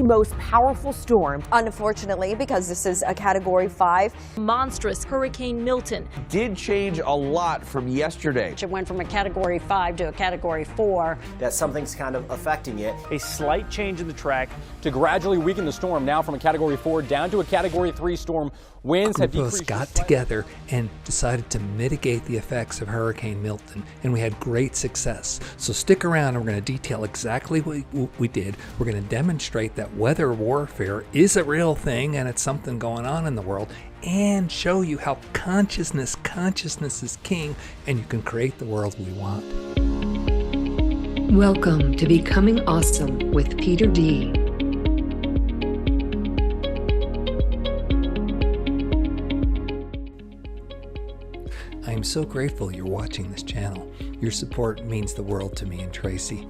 the most powerful storm. Unfortunately, because this is a Category 5. Monstrous Hurricane Milton did change a lot from yesterday. It went from a Category 5 to a Category 4. That something's kind of affecting it. A slight change in the track to gradually weaken the storm, now from a Category 4 down to a Category 3 storm. Winds have decreased. Us got together and decided to mitigate the effects of Hurricane Milton, and we had great success. So stick around, and we're going to detail exactly what we did. We're going to demonstrate that weather warfare is a real thing and it's something going on in the world, and show you how consciousness is king, and you can create the world we want. Welcome to Becoming Awesome with Peter D. I am so grateful you're watching this channel. Your support means the world to me and Tracy.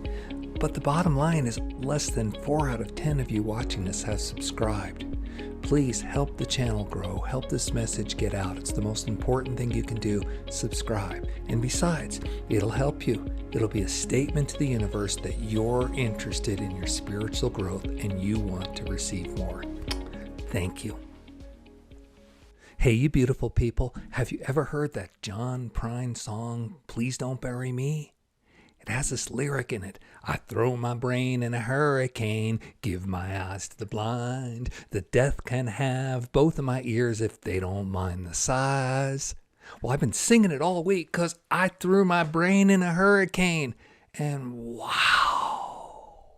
But the bottom line is less than 4 out of 10 of you watching this have subscribed. Please help the channel grow, help this message get out. It's the most important thing you can do, subscribe. And besides, it'll help you. It'll be a statement to the universe that you're interested in your spiritual growth and you want to receive more. Thank you. Hey, you beautiful people, have you ever heard that John Prine song, Please Don't Bury Me? It has this lyric in it. I throw my brain in a hurricane, give my eyes to the blind. The deaf can have both of my ears if they don't mind the size. Well, I've been singing it all week because I threw my brain in a hurricane. And wow.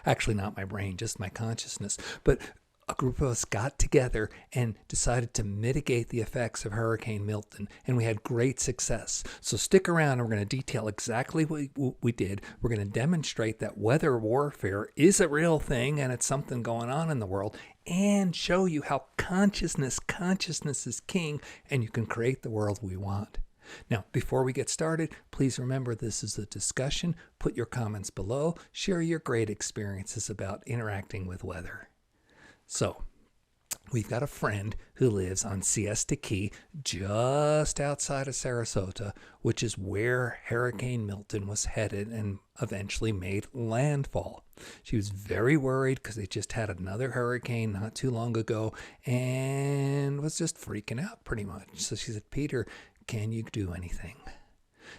Actually, not my brain, just my consciousness. But a group of us got together and decided to mitigate the effects of Hurricane Milton, and we had great success. So stick around, and we're going to detail exactly what we did. We're going to demonstrate that weather warfare is a real thing and it's something going on in the world, and show you how consciousness is king, and you can create the world we want. Now, before we get started, please remember this is a discussion. Put your comments below. Share your great experiences about interacting with weather. So, we've got a friend who lives on Siesta Key, just outside of Sarasota, which is where Hurricane Milton was headed and eventually made landfall. She was very worried because they just had another hurricane not too long ago and was just freaking out pretty much. So she said, Peter, can you do anything?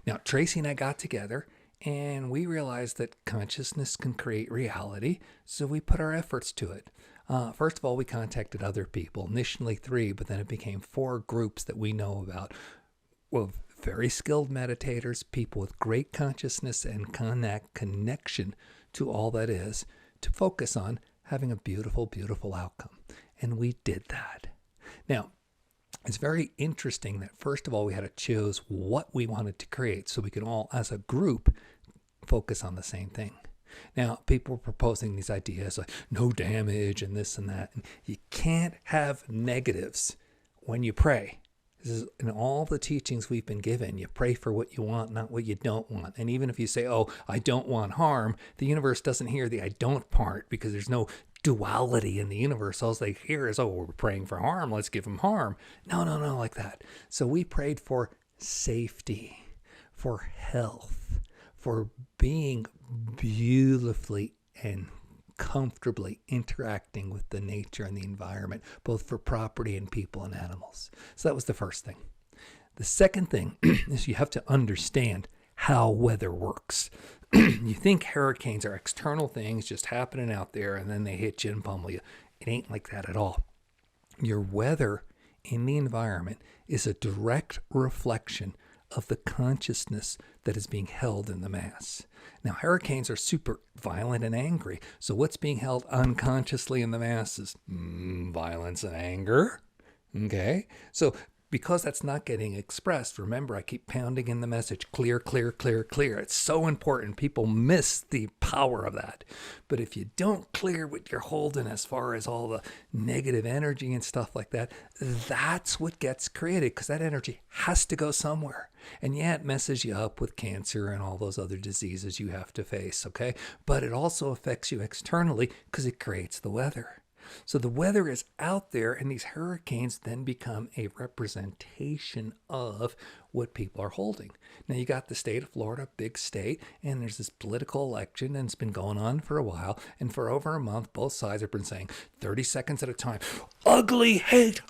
Now, Tracy and I got together and we realized that consciousness can create reality, so we put our efforts to it. First of all, we contacted other people, initially 3, but then it became 4 groups that we know about. Well, very skilled meditators, people with great consciousness and connection to all that is, to focus on having a beautiful, beautiful outcome. And we did that. Now, it's very interesting that first of all, we had to choose what we wanted to create so we could all, as a group, focus on the same thing. Now, people were proposing these ideas like no damage and this and that. And you can't have negatives when you pray. This is in all the teachings we've been given. You pray for what you want, not what you don't want. And even if you say, oh, I don't want harm, the universe doesn't hear the I don't part because there's no duality in the universe. All they hear is, oh, we're praying for harm. Let's give them harm. No, like that. So we prayed for safety, for health, for being beautifully and comfortably interacting with the nature and the environment, both for property and people and animals. So that was the first thing. The second thing is you have to understand how weather works. You think hurricanes are external things just happening out there and then they hit you and pummel you. It ain't like that at all. Your weather in the environment is a direct reflection of the consciousness that is being held in the mass. Now, hurricanes are super violent and angry. So what's being held unconsciously in the mass is violence and anger. Okay? So because that's not getting expressed, remember, I keep pounding in the message, clear, clear, clear, clear. It's so important. People miss the power of that. But if you don't clear what you're holding as far as all the negative energy and stuff like that, that's what gets created because that energy has to go somewhere. And yeah, it messes you up with cancer and all those other diseases you have to face, okay? But it also affects you externally because it creates the weather. So the weather is out there, and these hurricanes then become a representation of what people are holding. Now, you got the state of Florida, big state, and there's this political election, and it's been going on for a while. And for over a month, both sides have been saying 30 seconds at a time, ugly hate,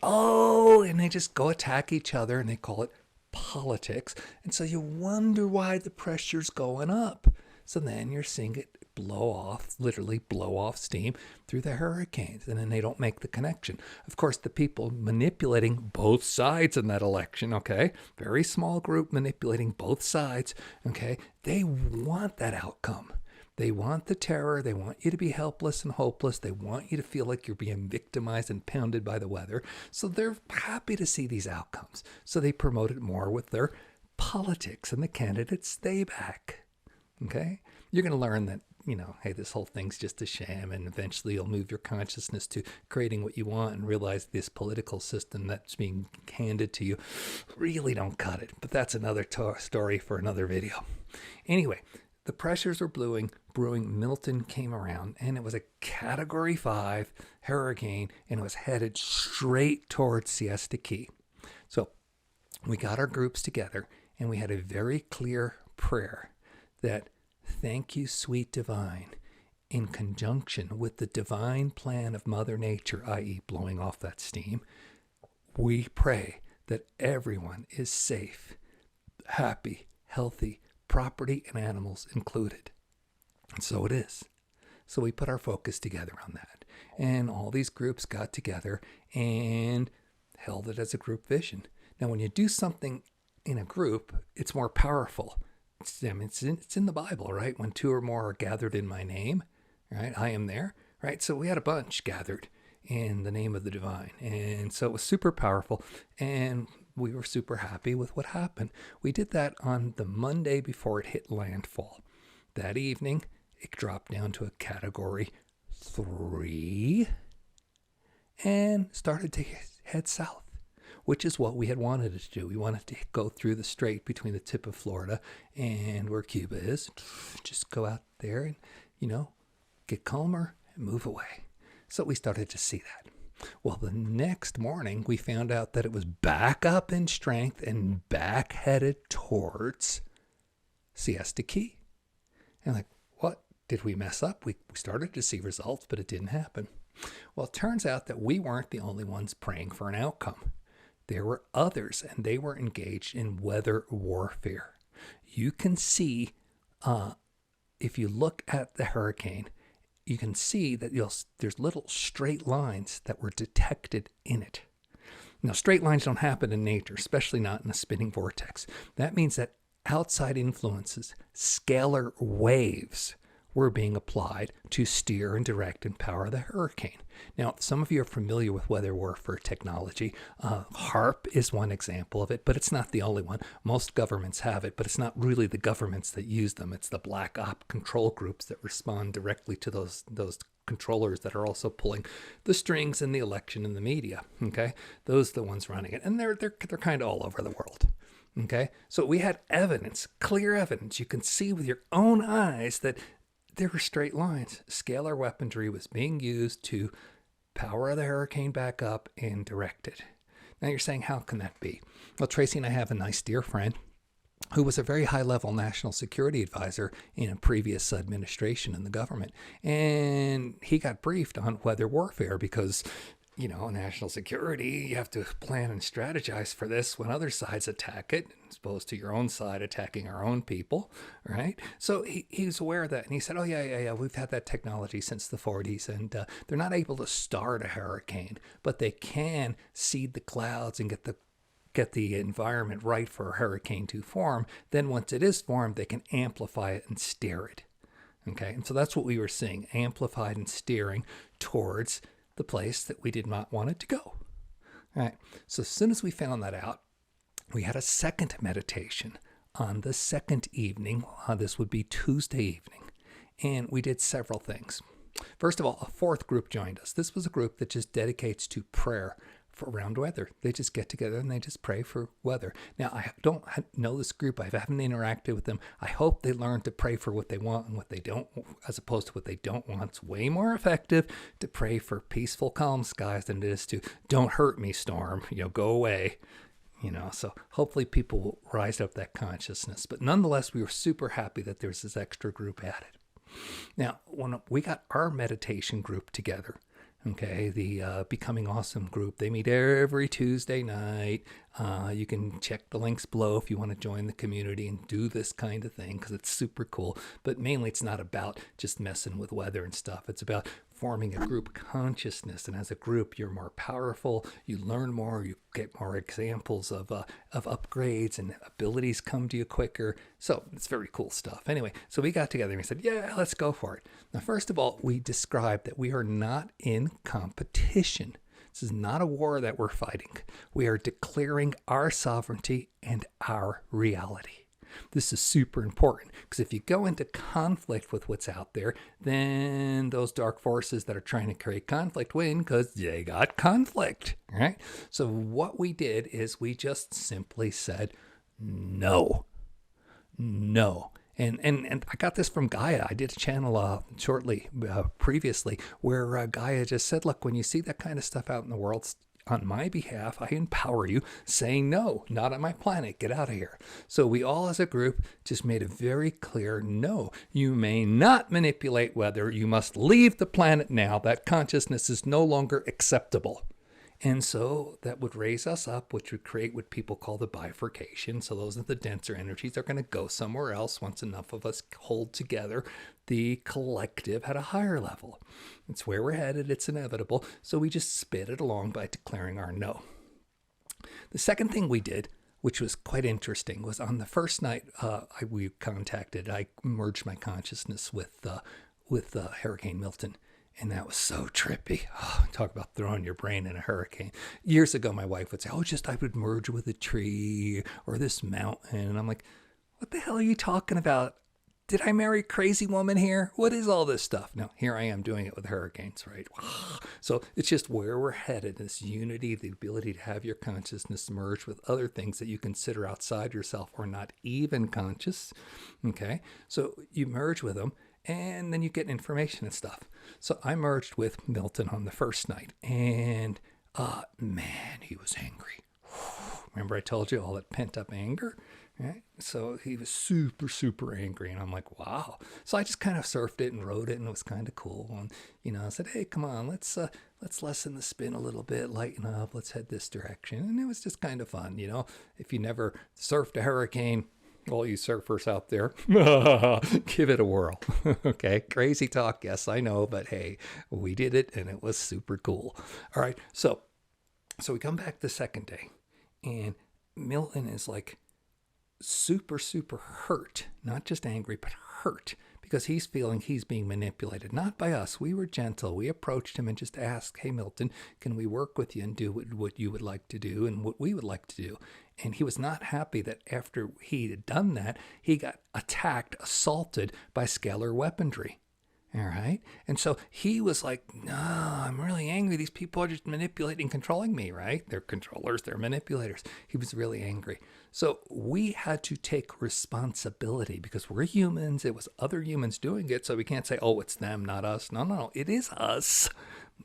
oh, and they just go attack each other, and they call it politics. And so you wonder why the pressure's going up. So then you're seeing it literally blow off steam through the hurricanes, and then they don't make the connection. Of course, the people manipulating both sides in that election, okay, very small group manipulating both sides, okay, they want that outcome. They want the terror. They want you to be helpless and hopeless. They want you to feel like you're being victimized and pounded by the weather. So they're happy to see these outcomes. So they promote it more with their politics, and the candidates stay back. Okay? You're going to learn that, hey, this whole thing's just a sham, and eventually you'll move your consciousness to creating what you want and realize this political system that's being handed to you really don't cut it. But that's another story for another video. Anyway, the pressures were brewing. Milton came around, and it was a Category 5 hurricane, and it was headed straight towards Siesta Key. So we got our groups together, and we had a very clear prayer that, thank you, sweet divine, in conjunction with the divine plan of Mother Nature, i.e. blowing off that steam, we pray that everyone is safe, happy, healthy, property and animals included. And so it is. So we put our focus together on that. And all these groups got together and held it as a group vision. Now, when you do something in a group, it's more powerful. It's in the Bible, right? When two or more are gathered in my name, right? I am there, right? So we had a bunch gathered in the name of the divine. And so it was super powerful. And we were super happy with what happened. We did that on the Monday before it hit landfall. That evening, it dropped down to a Category 3 and started to head south, which is what we had wanted it to do. We wanted to go through the strait between the tip of Florida and where Cuba is. Just go out there and, get calmer and move away. So we started to see that. Well, the next morning, we found out that it was back up in strength and back headed towards Siesta Key. And like, what? Did we mess up? We started to see results, but it didn't happen. Well, it turns out that we weren't the only ones praying for an outcome. There were others, and they were engaged in weather warfare. You can see, if you look at the hurricane, you can see that there's little straight lines that were detected in it. Now, straight lines don't happen in nature, especially not in a spinning vortex. That means that outside influences, scalar waves, were being applied to steer and direct and power the hurricane. Now, some of you are familiar with weather warfare technology. HARP is one example of it, but it's not the only one. Most governments have it, but it's not really the governments that use them. It's the black op control groups that respond directly to those controllers that are also pulling the strings in the election and the media. Okay, those are the ones running it, and they're kind of all over the world. Okay, so we had evidence, clear evidence. You can see with your own eyes that there were straight lines. Scalar weaponry was being used to power the hurricane back up and direct it. Now you're saying, how can that be? Well, Tracy and I have a nice dear friend who was a very high-level national security advisor in a previous administration in the government. And he got briefed on weather warfare because, national security, you have to plan and strategize for this when other sides attack it, as opposed to your own side attacking our own people, right? So he was aware of that, and he said, oh, yeah, we've had that technology since the 40s, and they're not able to start a hurricane, but they can seed the clouds and get the environment right for a hurricane to form. Then once it is formed, they can amplify it and steer it, okay? And so that's what we were seeing, amplified and steering towards the place that we did not want it to go. All right. So as soon as we found that out, we had a second meditation on the second evening. This would be Tuesday evening. And we did several things. First of all, a fourth group joined us. This was a group that just dedicates to prayer for around weather. They just get together and they just pray for weather. Now, I don't know this group. I haven't interacted with them. I hope they learn to pray for what they want and what they don't, as opposed to what they don't want. It's way more effective to pray for peaceful, calm skies than it is to "don't hurt me, storm, go away." So hopefully people will rise up that consciousness. But nonetheless, we were super happy that there's this extra group added. Now, when we got our meditation group together, okay, the Becoming Awesome group, they meet every Tuesday night. You can check the links below if you want to join the community and do this kind of thing, because it's super cool. But mainly it's not about just messing with weather and stuff. It's about forming a group consciousness. And as a group, you're more powerful. You learn more. You get more examples of upgrades, and abilities come to you quicker. So it's very cool stuff. Anyway, so we got together and we said, yeah, let's go for it. Now, first of all, we described that we are not in competition. This is not a war that we're fighting. We are declaring our sovereignty and our reality. This is super important, because if you go into conflict with what's out there, then those dark forces that are trying to create conflict win, because they got conflict, right? So what we did is we just simply said, no. And I got this from Gaia. I did a channel shortly previously where Gaia just said, look, when you see that kind of stuff out in the world, on my behalf, I empower you, saying no, not on my planet, get out of here. So we all as a group just made a very clear no. You may not manipulate weather. You must leave the planet now. That consciousness is no longer acceptable. And so that would raise us up, which would create what people call the bifurcation. So those are the denser energies. They're going to go somewhere else once enough of us hold together the collective at a higher level. It's where we're headed. It's inevitable. So we just spit it along by declaring our no. The second thing we did, which was quite interesting, was on the first night I merged my consciousness with Hurricane Milton. And that was so trippy. Oh, talk about throwing your brain in a hurricane. Years ago, my wife would say, I would merge with a tree or this mountain. And I'm like, what the hell are you talking about? Did I marry a crazy woman here? What is all this stuff? No, here I am doing it with hurricanes, right? So it's just where we're headed, this unity, the ability to have your consciousness merge with other things that you consider outside yourself or not even conscious, okay? So you merge with them, and then you get information and stuff. So I merged with Milton on the first night, and man, he was angry. Remember I told you all that pent-up anger? Right? So he was super, super angry, and I'm like, wow. So I just kind of surfed it and rode it, and it was kind of cool. And I said, hey, come on, let's lessen the spin a little bit, lighten up, let's head this direction. And it was just kind of fun, If you never surfed a hurricane, all you surfers out there, give it a whirl. Okay, crazy talk, yes, I know, but hey, we did it, and it was super cool. All right, so we come back the second day, and Milton is like super, super hurt, not just angry, but hurt, because he's feeling he's being manipulated, not by us. We were gentle. We approached him and just asked, hey, Milton, can we work with you and do what you would like to do and what we would like to do? And he was not happy that after he had done that, he got attacked, assaulted by scalar weaponry. All right. And so he was like, no, I'm really angry. These people are just manipulating, controlling me, right? They're controllers, they're manipulators. He was really angry. So we had to take responsibility because we're humans. It was other humans doing it. So we can't say, oh, it's them, not us. No. It is us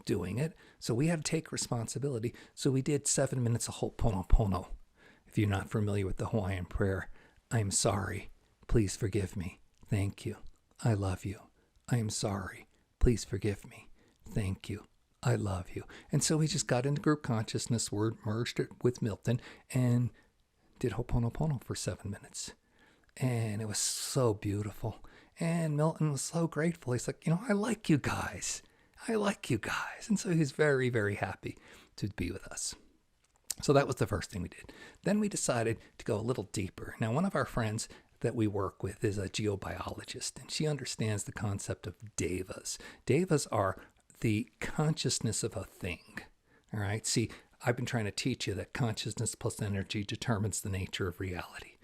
doing it. So we had to take responsibility. So we did 7 minutes of Ho'oponopono. If you're not familiar with the Hawaiian prayer, I'm sorry. Please forgive me. Thank you. I love you. I am sorry. Please forgive me. Thank you. I love you. And so we just got into group consciousness, merged it with Milton, and did Ho'oponopono for 7 minutes. And it was so beautiful. And Milton was so grateful. He's like, I like you guys. I like you guys. And so he's very, very happy to be with us. So that was the first thing we did. Then we decided to go a little deeper. Now, one of our friends that we work with is a geobiologist, and she understands the concept of Devas. Devas are the consciousness of a thing. All right. See, I've been trying to teach you that consciousness plus energy determines the nature of reality.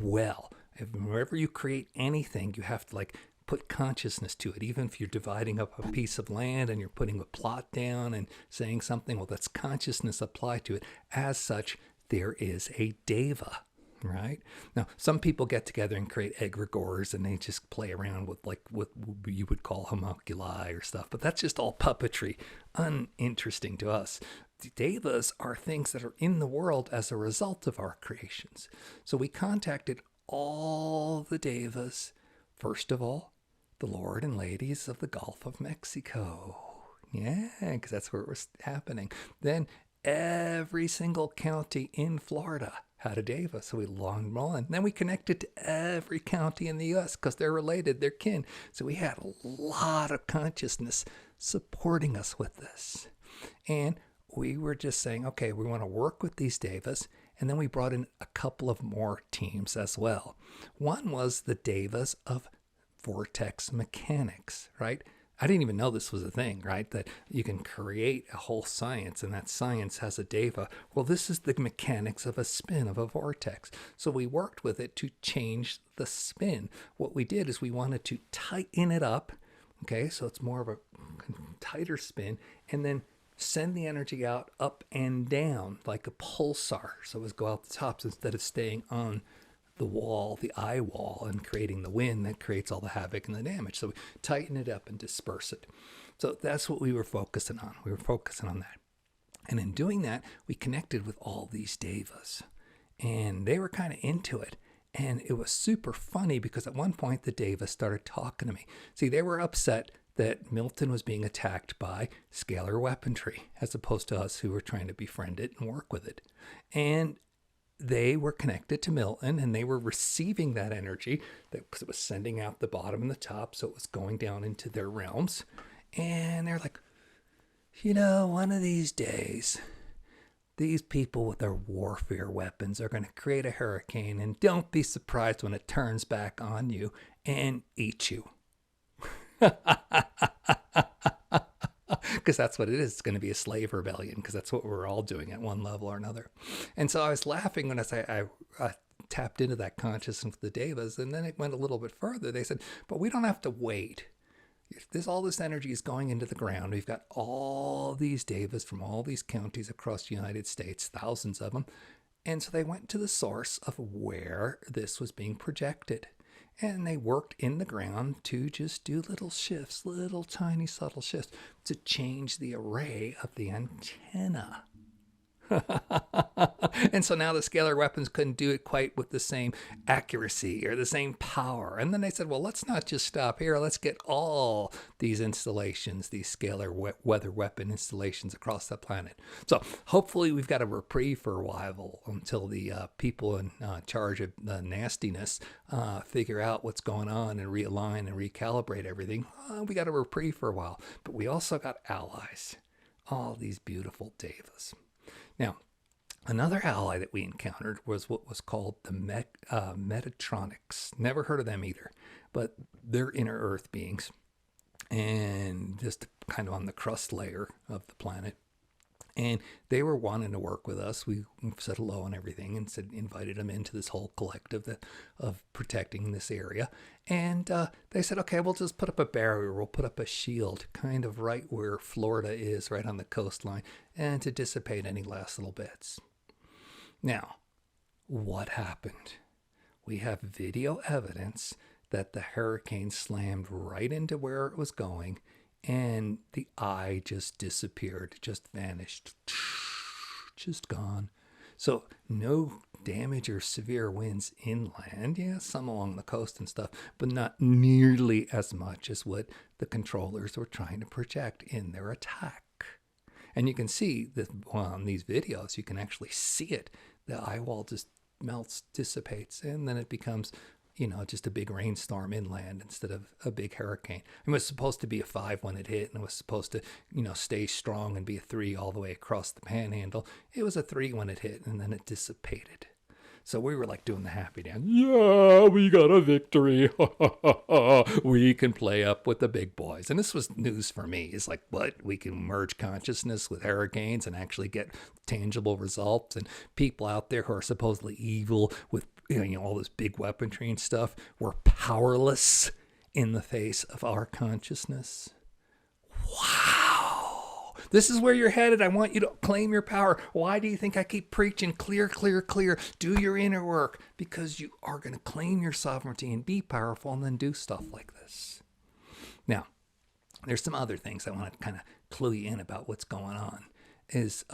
Well, whenever you create anything, you have to put consciousness to it. Even if you're dividing up a piece of land and you're putting a plot down and saying something, well, that's consciousness applied to it. As such, there is a deva, right? Now, some people get together and create egregores and they just play around with like what you would call homunculi or stuff, but that's just all puppetry, uninteresting to us. The devas are things that are in the world as a result of our creations. So we contacted all the devas, first of all, the Lord and ladies of the Gulf of Mexico. Yeah, because that's where it was happening. Then every single county in Florida had a deva, so we logged them all in. Then we connected to every county in the U.S. because they're related, they're kin. So we had a lot of consciousness supporting us with this. And we were just saying, okay, we want to work with these devas. And then we brought in a couple of more teams as well. One was the devas of vortex mechanics, right? I didn't even know this was a thing, right? That you can create a whole science and that science has a deva. Well, this is the mechanics of a spin of a vortex. So we worked with it to change the spin. What we did is we wanted to tighten it up, okay? So it's more of a tighter spin, and then send the energy out up and down like a pulsar. So it was go out the tops instead of staying on the wall, the eye wall, and creating the wind that creates all the havoc and the damage. So we tighten it up and disperse it. So that's what we were focusing on. We were focusing on that. And in doing that, we connected with all these devas. And they were kind of into it. And it was super funny because at one point the devas started talking to me. See, they were upset that Milton was being attacked by scalar weaponry, as opposed to us who were trying to befriend it and work with it. And they were connected to Milton, and they were receiving that energy because it was sending out the bottom and the top, so it was going down into their realms. And they're like, you know, one of these days, these people with their warfare weapons are going to create a hurricane, and don't be surprised when it turns back on you and eat you. Because that's what it is. It's going to be a slave rebellion, because that's what we're all doing at one level or another. And so I was laughing when I tapped into that consciousness with the devas, and then it went a little bit further. They said, but we don't have to wait. All this energy is going into the ground. We've got all these devas from all these counties across the United States, thousands of them. And so they went to the source of where this was being projected. And they worked in the ground to just do little shifts, little tiny subtle shifts to change the array of the antenna. And so now the scalar weapons couldn't do it quite with the same accuracy or the same power. And then they said, well, let's not just stop here. Let's get all these installations, these scalar weather weapon installations across the planet. So hopefully we've got a reprieve for a while until the people in charge of the nastiness figure out what's going on and realign and recalibrate everything. We got a reprieve for a while. But we also got allies, all these beautiful devas. Now, another ally that we encountered was what was called the Metatronics. Never heard of them either, but they're inner Earth beings and just kind of on the crust layer of the planet. And they were wanting to work with us. We said hello and everything and invited them into this whole collective of protecting this area. And they said, okay, we'll just put up a barrier. We'll put up a shield kind of right where Florida is, right on the coastline, and to dissipate any last little bits. Now, what happened? We have video evidence that the hurricane slammed right into where it was going, and the eye just disappeared, just vanished, just gone. So no damage or severe winds inland. Yeah, some along the coast and stuff, but not nearly as much as what the controllers were trying to project in their attack. And you can see that on these videos, you can actually see it. The eye wall just melts, dissipates, and then it becomes, just a big rainstorm inland instead of a big hurricane. It was supposed to be a 5 when it hit, and it was supposed to, stay strong and be a 3 all the way across the panhandle. It was a 3 when it hit, and then it dissipated. So we were like doing the happy dance. Yeah, we got a victory. We can play up with the big boys. And this was news for me. It's like, what? We can merge consciousness with hurricanes and actually get tangible results. And people out there who are supposedly evil with all this big weaponry and stuff were powerless in the face of our consciousness. Wow. This is where you're headed. I want you to claim your power. Why do you think I keep preaching clear, clear, clear? Do your inner work, because you are going to claim your sovereignty and be powerful and then do stuff like this. Now, there's some other things I want to kind of clue you in about what's going on, is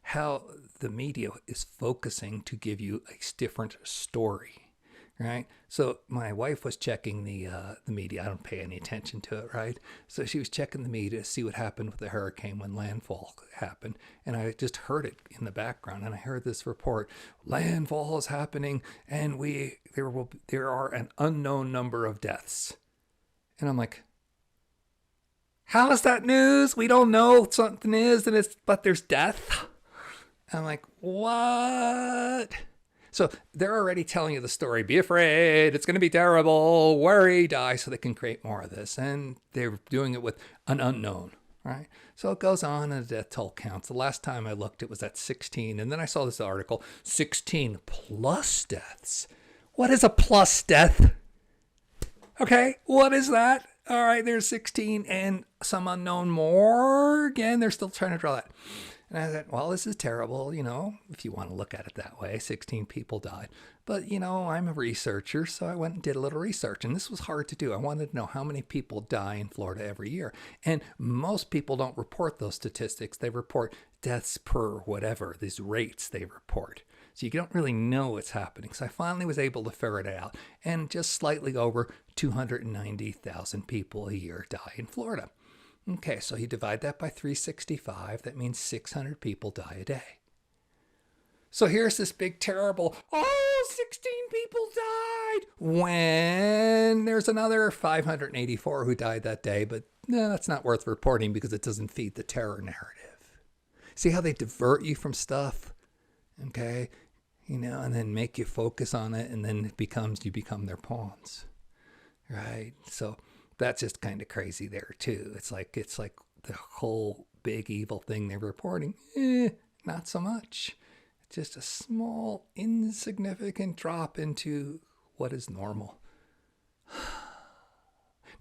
how the media is focusing to give you a different story. Right. So my wife was checking the media. I don't pay any attention to it. Right. So she was checking the media to see what happened with the hurricane when landfall happened. And I just heard it in the background. And I heard this report: landfall is happening, and there are an unknown number of deaths. And I'm like, how is that news? We don't know something is, but there's death. And I'm like, what? So they're already telling you the story. Be afraid. It's going to be terrible. Worry, die, so they can create more of this. And they're doing it with an unknown, right? So it goes on, and the death toll counts. The last time I looked, it was at 16. And then I saw this article, 16 plus deaths. What is a plus death? Okay, what is that? All right, there's 16 and some unknown more. Again, they're still trying to draw that. And I said, well, this is terrible, if you want to look at it that way. 16 people died. But, I'm a researcher, so I went and did a little research. And this was hard to do. I wanted to know how many people die in Florida every year. And most people don't report those statistics. They report deaths per whatever, these rates they report. So you don't really know what's happening. So I finally was able to ferret it out. And just slightly over 290,000 people a year die in Florida. Okay, so you divide that by 365. That means 600 people die a day. So here's this big terrible, 16 people died, when there's another 584 who died that day. But no, that's not worth reporting because it doesn't feed the terror narrative. See how they divert you from stuff? Okay, and then make you focus on it, and then you become their pawns, right? So that's just kind of crazy there too. It's like the whole big evil thing they're reporting. Not so much. It's just a small, insignificant drop into what is normal.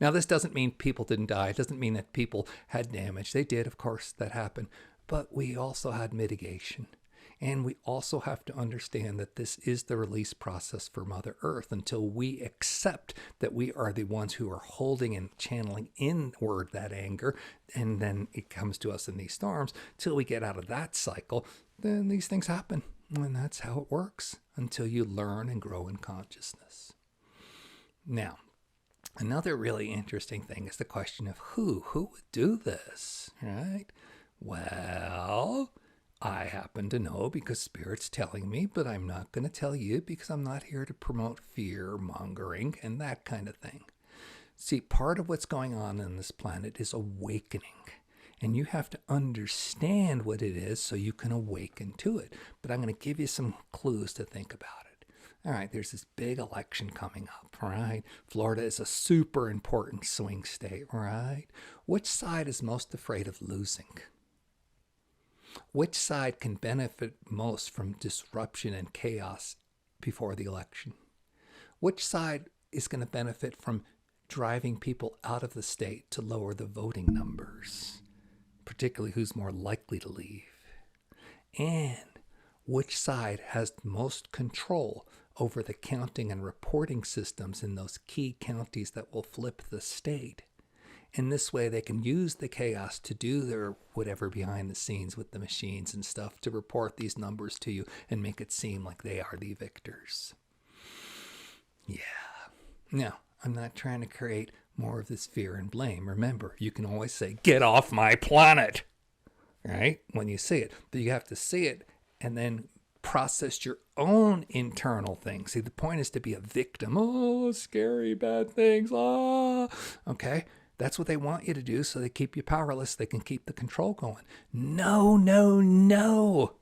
Now, this doesn't mean people didn't die. It doesn't mean that people had damage. They did, of course, that happened. But we also had mitigation. And we also have to understand that this is the release process for Mother Earth until we accept that we are the ones who are holding and channeling inward that anger. And then it comes to us in these storms. Till we get out of that cycle, then these things happen. And that's how it works until you learn and grow in consciousness. Now, another really interesting thing is the question of who would do this, right? Well, I happen to know because Spirit's telling me, but I'm not going to tell you because I'm not here to promote fear mongering and that kind of thing. See, part of what's going on this planet is awakening. And you have to understand what it is so you can awaken to it. But I'm going to give you some clues to think about it. All right, there's this big election coming up, right? Florida is a super important swing state, right? Which side is most afraid of losing? Which side can benefit most from disruption and chaos before the election? Which side is going to benefit from driving people out of the state to lower the voting numbers, particularly who's more likely to leave? And which side has most control over the counting and reporting systems in those key counties that will flip the state? And this way they can use the chaos to do their whatever behind the scenes with the machines and stuff to report these numbers to you and make it seem like they are the victors. Yeah. Now, I'm not trying to create more of this fear and blame. Remember, you can always say, get off my planet, right? When you see it. But you have to see it and then process your own internal things. See, the point is to be a victim. Oh, scary, bad things. Okay. That's what they want you to do, so they keep you powerless. They can keep the control going. No, no, no.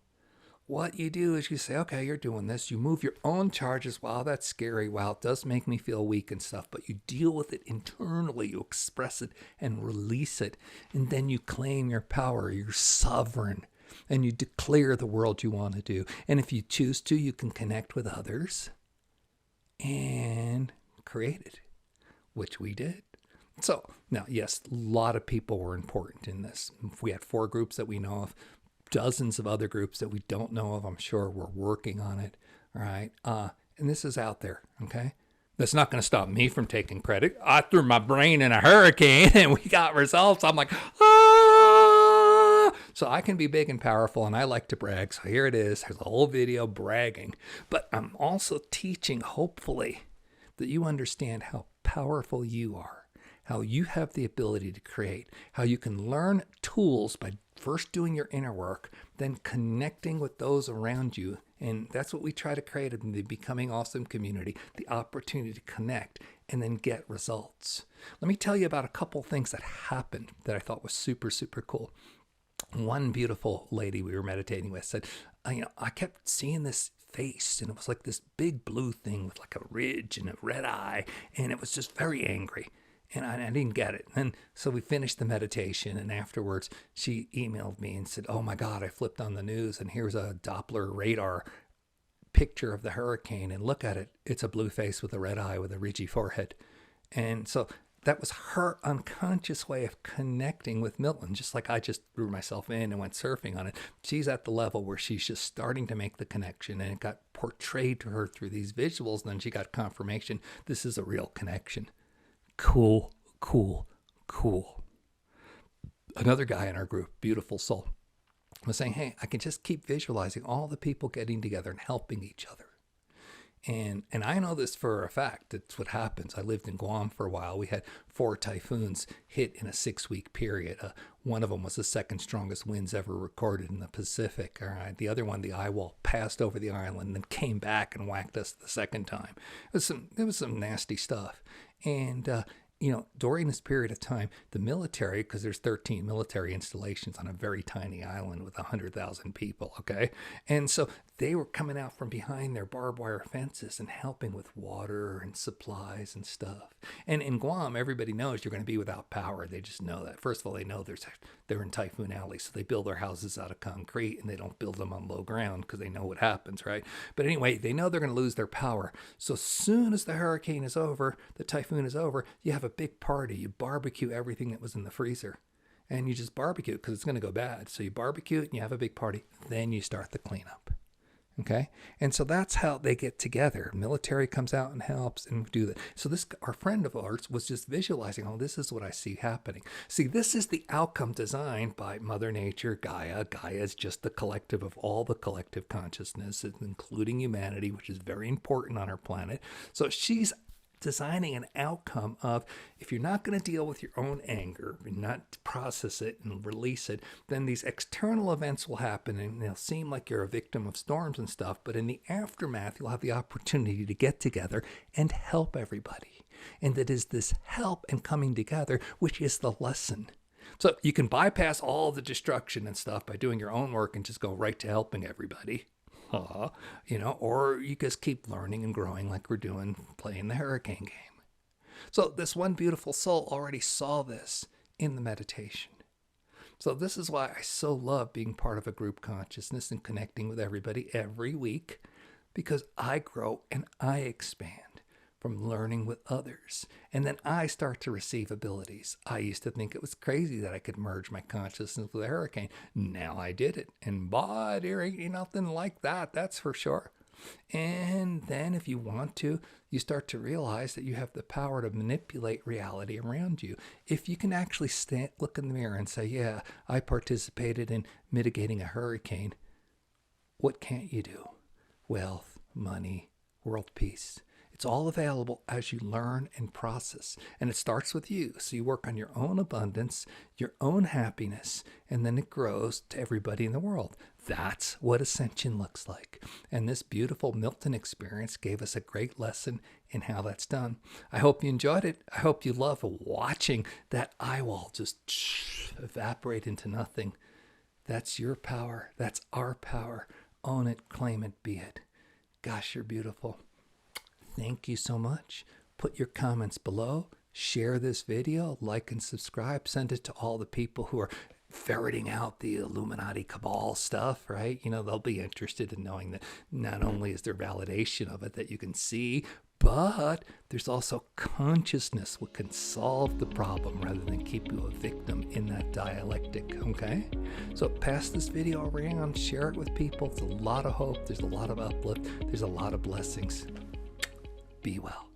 What you do is you say, okay, you're doing this. You move your own charges. Wow, that's scary. Wow, it does make me feel weak and stuff. But you deal with it internally. You express it and release it. And then you claim your power. You're sovereign. And you declare the world you want to do. And if you choose to, you can connect with others and create it, which we did. So now, yes, a lot of people were important in this. We had 4 groups that we know of, dozens of other groups that we don't know of. I'm sure we're working on it. All right. And this is out there. Okay. That's not going to stop me from taking credit. I threw my brain in a hurricane and we got results. I'm like, ah! So I can be big and powerful, and I like to brag. So here it is. There's a whole video bragging. But I'm also teaching, hopefully, that you understand how powerful you are, how you have the ability to create, how you can learn tools by first doing your inner work, then connecting with those around you. And that's what we try to create in the Becoming Awesome community, the opportunity to connect and then get results. Let me tell you about a couple things that happened that I thought was super, super cool. One beautiful lady we were meditating with said, I kept seeing this face, and it was like this big blue thing with like a ridge and a red eye, and it was just very angry. And I didn't get it. And so we finished the meditation, and afterwards she emailed me and said, oh my God, I flipped on the news and here's a Doppler radar picture of the hurricane, and look at it. It's a blue face with a red eye with a ridgy forehead. And so that was her unconscious way of connecting with Milton, just like I just threw myself in and went surfing on it. She's at the level where she's just starting to make the connection, and it got portrayed to her through these visuals. And then she got confirmation this is a real connection. Cool, cool, cool. Another guy in our group, beautiful soul, was saying, hey, I can just keep visualizing all the people getting together and helping each other. And I know this for a fact. It's what happens. I lived in Guam for a while. We had 4 typhoons hit in a 6-week period. One of them was the second strongest winds ever recorded in the Pacific. All right. The other one, the eye wall, passed over the island and then came back and whacked us the second time. It was some nasty stuff. And during this period of time, the military, because there's 13 military installations on a very tiny island with 100,000 people, okay? And so they were coming out from behind their barbed wire fences and helping with water and supplies and stuff. And in Guam, everybody knows you're going to be without power. They just know that. First of all, they know they're in Typhoon Alley, so they build their houses out of concrete, and they don't build them on low ground because they know what happens, right? But anyway, they know they're going to lose their power. So as soon as the hurricane is over, the typhoon is over, you have a big party. You barbecue everything that was in the freezer, and you just barbecue it because it's going to go bad. So you barbecue it and you have a big party. Then you start the cleanup. Okay. And so that's how they get together. Military comes out and helps and do that. So our friend of ours was just visualizing, oh, this is what I see happening. See, this is the outcome designed by Mother Nature, Gaia. Gaia is just the collective of all the collective consciousness, including humanity, which is very important on our planet. So she's designing an outcome of, if you're not going to deal with your own anger and not process it and release it, then these external events will happen and they'll seem like you're a victim of storms and stuff. But in the aftermath, you'll have the opportunity to get together and help everybody. And it is this help and coming together, which is the lesson. So you can bypass all the destruction and stuff by doing your own work and just go right to helping everybody. Or you just keep learning and growing like we're doing, playing the hurricane game. So this one beautiful soul already saw this in the meditation. So this is why I so love being part of a group consciousness and connecting with everybody every week, because I grow and I expand from learning with others. And then I start to receive abilities. I used to think it was crazy that I could merge my consciousness with a hurricane. Now I did it. And boy, there ain't nothing like that, that's for sure. And then if you want to, you start to realize that you have the power to manipulate reality around you. If you can actually look in the mirror and say, yeah, I participated in mitigating a hurricane, what can't you do? Wealth, money, world peace. It's all available as you learn and process. And it starts with you. So you work on your own abundance, your own happiness, and then it grows to everybody in the world. That's what ascension looks like. And this beautiful Milton experience gave us a great lesson in how that's done. I hope you enjoyed it. I hope you love watching that eye wall just evaporate into nothing. That's your power. That's our power. Own it, claim it, be it. Gosh, you're beautiful. Thank you so much. Put your comments below. Share this video, like and subscribe. Send it to all the people who are ferreting out the Illuminati cabal stuff, right? They'll be interested in knowing that not only is there validation of it that you can see, But there's also consciousness what can solve the problem rather than keep you a victim in that dialectic, okay? So pass this video around, share it with people. There's a lot of hope, there's a lot of uplift, there's a lot of blessings. Be well.